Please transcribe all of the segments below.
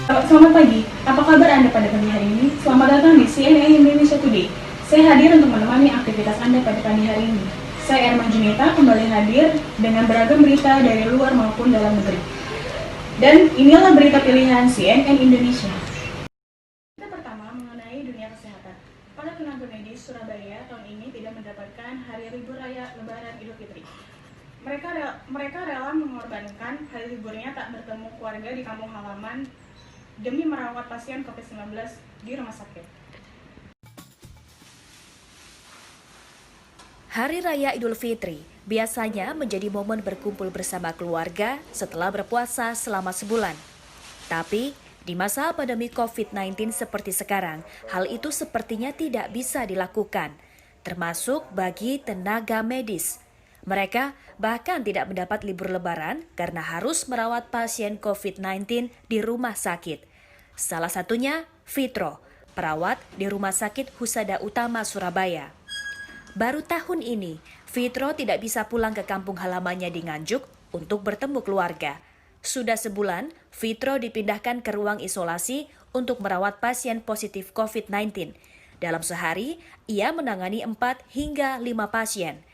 Selamat pagi, apa kabar Anda pada pagi hari ini? Selamat datang di CNN Indonesia Today. Saya hadir untuk menemani aktivitas Anda pada pagi hari ini. Saya Erma Junita kembali hadir dengan beragam berita dari luar maupun dalam negeri. Dan inilah berita pilihan CNN Indonesia. Berita pertama mengenai dunia kesehatan. Para tenaga medis Surabaya tahun ini tidak mendapatkan hari libur raya Lebaran Idul Fitri. Mereka rela mengorbankan hari liburnya tak bertemu keluarga di kampung halaman demi merawat pasien COVID-19 di rumah sakit. Hari Raya Idul Fitri biasanya menjadi momen berkumpul bersama keluarga setelah berpuasa selama sebulan. Tapi di masa pandemi COVID-19 seperti sekarang, hal itu sepertinya tidak bisa dilakukan, termasuk bagi tenaga medis. Mereka bahkan tidak mendapat libur lebaran karena harus merawat pasien COVID-19 di rumah sakit. Salah satunya Fitro, perawat di Rumah Sakit Husada Utama Surabaya. Baru tahun ini, Fitro tidak bisa pulang ke kampung halamannya di Nganjuk untuk bertemu keluarga. Sudah sebulan, Fitro dipindahkan ke ruang isolasi untuk merawat pasien positif COVID-19. Dalam sehari, ia menangani 4 hingga 5 pasien.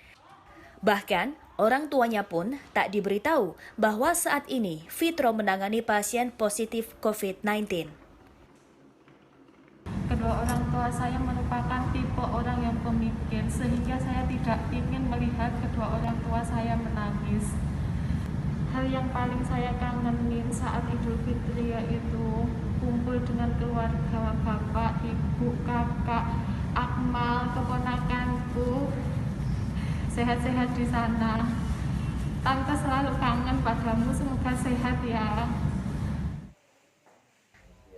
Bahkan, orang tuanya pun tak diberitahu bahwa saat ini Fitro menangani pasien positif COVID-19. Kedua orang tua saya merupakan tipe orang yang pemikir, sehingga saya tidak ingin melihat kedua orang tua saya menangis. Hal yang paling saya kangenin saat Idul Fitri yaitu kumpul dengan keluarga, bapak, ibu, kakak, Akmal, keponakanku, sehat-sehat di sana. Tante selalu kangen padamu, semoga sehat ya.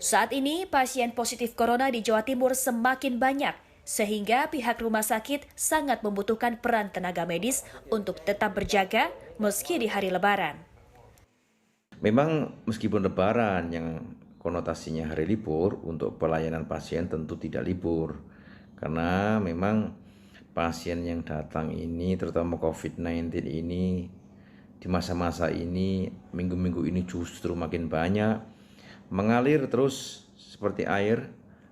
Saat ini, pasien positif corona di Jawa Timur semakin banyak, sehingga pihak rumah sakit sangat membutuhkan peran tenaga medis untuk tetap berjaga meski di hari Lebaran. Memang meskipun Lebaran yang konotasinya hari libur, untuk pelayanan pasien tentu tidak libur. Karena memang pasien yang datang ini, terutama COVID-19 ini, di masa-masa ini, minggu-minggu ini justru makin banyak, mengalir terus seperti air,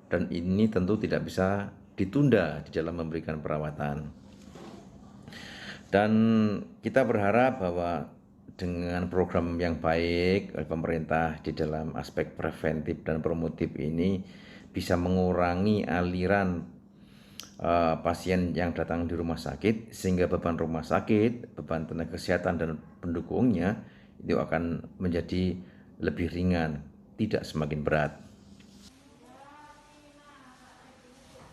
dan ini tentu tidak bisa ditunda di dalam memberikan perawatan. Dan kita berharap bahwa dengan program yang baik oleh pemerintah di dalam aspek preventif dan promotif ini bisa mengurangi aliran pasien yang datang di rumah sakit, sehingga beban rumah sakit, beban tenaga kesehatan dan pendukungnya itu akan menjadi lebih ringan, tidak semakin berat.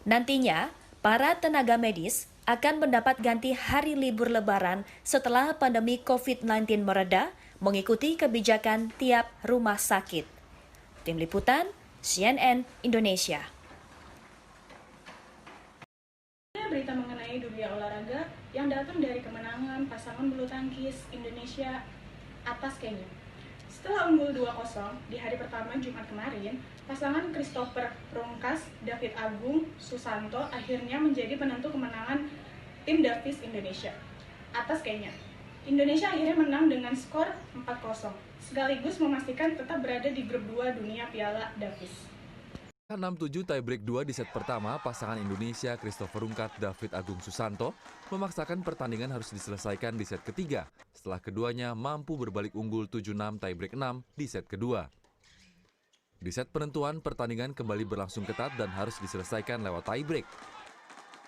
Nantinya, para tenaga medis akan mendapat ganti hari libur Lebaran setelah pandemi COVID-19 mereda mengikuti kebijakan tiap rumah sakit. Tim Liputan, CNN Indonesia. Berita mengenai dunia olahraga yang datang dari kemenangan pasangan bulu tangkis Indonesia atas Kenya. Setelah unggul 2-0 di hari pertama Jumat kemarin, pasangan Christopher Rungkas, David Agung Susanto akhirnya menjadi penentu kemenangan tim Davis Indonesia atas Kenya. Indonesia akhirnya menang dengan skor 4-0, sekaligus memastikan tetap berada di grup 2 dunia Piala Davis. 6-7 tiebreak 2 di set pertama, pasangan Indonesia Christopher Rungkat David Agung Susanto memaksakan pertandingan harus diselesaikan di set ketiga setelah keduanya mampu berbalik unggul 7-6 tiebreak 6 di set kedua. Di set penentuan, pertandingan kembali berlangsung ketat dan harus diselesaikan lewat tiebreak.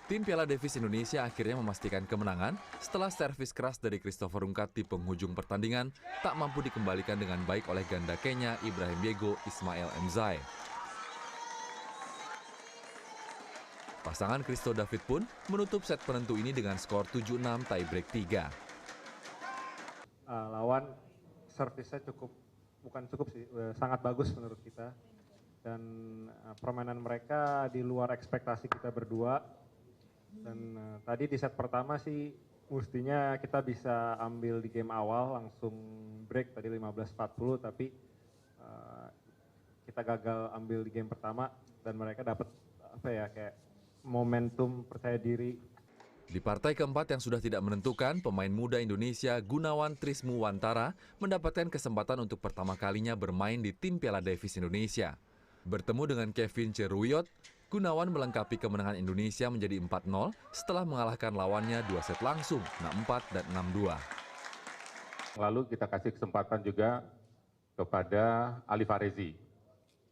Tim Piala Davis Indonesia akhirnya memastikan kemenangan setelah servis keras dari Christopher Rungkat di penghujung pertandingan tak mampu dikembalikan dengan baik oleh ganda Kenya Ibrahim Diego Ismail Mzai. Pasangan Christo David pun menutup set penentu ini dengan skor 7-6 tiebreak 3. Lawan servisnya sangat bagus menurut kita. Dan permainan mereka di luar ekspektasi kita berdua. Dan tadi di set pertama sih mestinya kita bisa ambil di game awal, langsung break tadi 15-40, tapi kita gagal ambil di game pertama dan mereka dapat kayak momentum percaya diri. Di partai keempat yang sudah tidak menentukan, pemain muda Indonesia Gunawan Trismuwantara mendapatkan kesempatan untuk pertama kalinya bermain di tim Piala Davis Indonesia. Bertemu dengan Kevin Ceruyot, Gunawan melengkapi kemenangan Indonesia menjadi 4-0 setelah mengalahkan lawannya 2 set langsung, 6-4 dan 6-2. Lalu kita kasih kesempatan juga kepada Ali Farezi.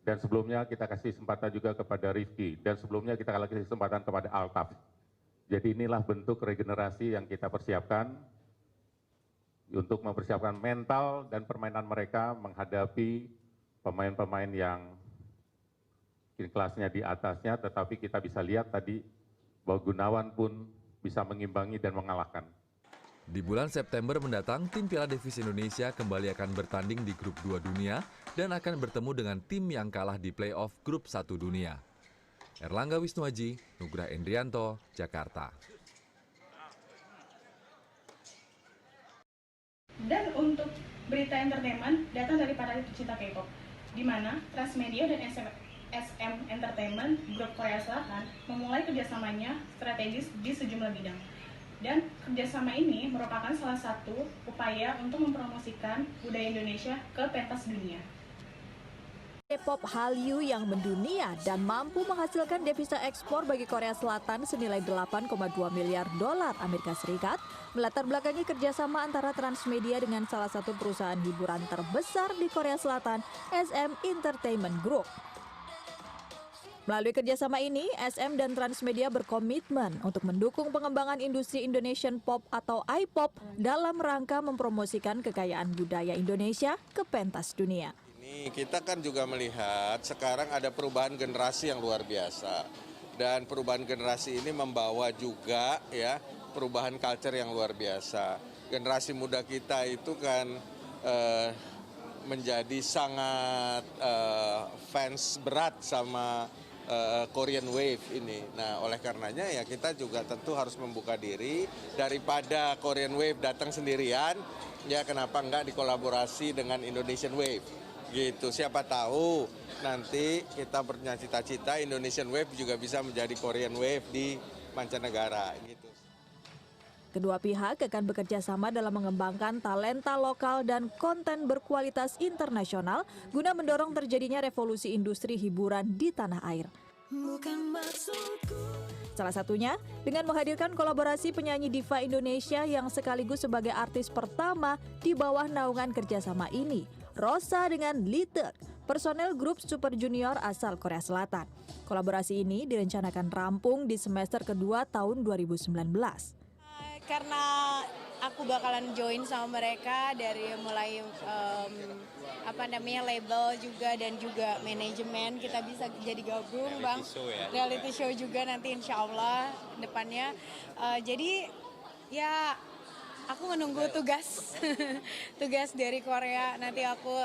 Dan sebelumnya kita kasih kesempatan juga kepada Rifki. Dan sebelumnya kita kasih kesempatan kepada Altaf. Jadi inilah bentuk regenerasi yang kita persiapkan untuk mempersiapkan mental dan permainan mereka menghadapi pemain-pemain yang kelasnya di atasnya, tetapi kita bisa lihat tadi bahwa Gunawan pun bisa mengimbangi dan mengalahkan. Di bulan September mendatang, tim Piala Davis Indonesia kembali akan bertanding di grup 2 dunia dan akan bertemu dengan tim yang kalah di playoff grup 1 dunia. Erlangga Wisnuaji, Nugraha Endrianto, Jakarta. Dan untuk berita entertainment datang dari para pecinta K-pop, di mana Transmedia dan SM Entertainment Grup Korea Selatan memulai kerjasamanya strategis di sejumlah bidang. Dan kerjasama ini merupakan salah satu upaya untuk mempromosikan budaya Indonesia ke pentas dunia. K-pop Hallyu yang mendunia dan mampu menghasilkan devisa ekspor bagi Korea Selatan senilai 8,2 miliar dolar Amerika Serikat melatar belakangi kerjasama antara Transmedia dengan salah satu perusahaan hiburan terbesar di Korea Selatan, SM Entertainment Group. Melalui kerjasama ini, SM dan Transmedia berkomitmen untuk mendukung pengembangan industri Indonesian Pop atau I-Pop dalam rangka mempromosikan kekayaan budaya Indonesia ke pentas dunia. Kita kan juga melihat sekarang ada perubahan generasi yang luar biasa. Dan perubahan generasi ini membawa juga ya perubahan culture yang luar biasa. Generasi muda kita itu kan menjadi sangat fans berat sama Korean Wave ini. Nah, oleh karenanya ya kita juga tentu harus membuka diri daripada Korean Wave datang sendirian, ya kenapa enggak dikolaborasi dengan Indonesian Wave. Gitu, siapa tahu nanti kita punya cita-cita Indonesian Wave juga bisa menjadi Korean Wave di mancanegara gitu. Kedua pihak akan bekerja sama dalam mengembangkan talenta lokal dan konten berkualitas internasional guna mendorong terjadinya revolusi industri hiburan di tanah air. Salah satunya dengan menghadirkan kolaborasi penyanyi diva Indonesia yang sekaligus sebagai artis pertama di bawah naungan kerjasama ini, Rosa dengan Lee Teuk, personel grup Super Junior asal Korea Selatan. Kolaborasi ini direncanakan rampung di semester kedua tahun 2019. Karena aku bakalan join sama mereka dari mulai label juga dan juga manajemen, kita bisa jadi gabung bang, reality show juga nanti insya Allah depannya. Jadi ya aku menunggu tugas tugas dari Korea, nanti aku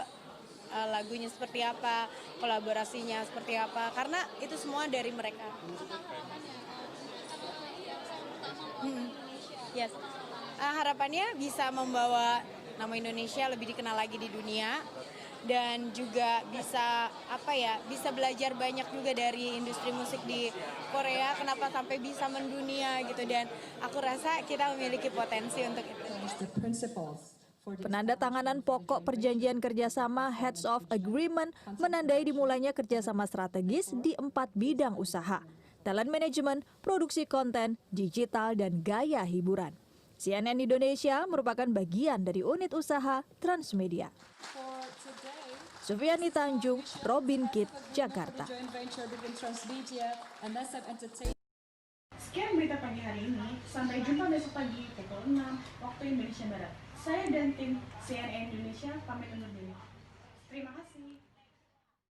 lagunya seperti apa, kolaborasinya seperti apa, karena itu semua dari mereka. Yes. Harapannya bisa membawa nama Indonesia lebih dikenal lagi di dunia dan juga bisa bisa belajar banyak juga dari industri musik di Korea, kenapa sampai bisa mendunia gitu, dan aku rasa kita memiliki potensi untuk itu. Penandatanganan pokok perjanjian kerjasama Heads of Agreement menandai dimulainya kerjasama strategis di 4 bidang usaha: talent management, produksi konten, digital, dan gaya hiburan. CNN Indonesia merupakan bagian dari unit usaha Transmedia. Sufiani Tanjung, Robin Kitt, Jakarta. Sekian berita pagi hari ini. Sampai jumpa besok pagi pukul 6 waktu Indonesia Barat. Saya dan tim CNN Indonesia pamit undur diri. Terima kasih.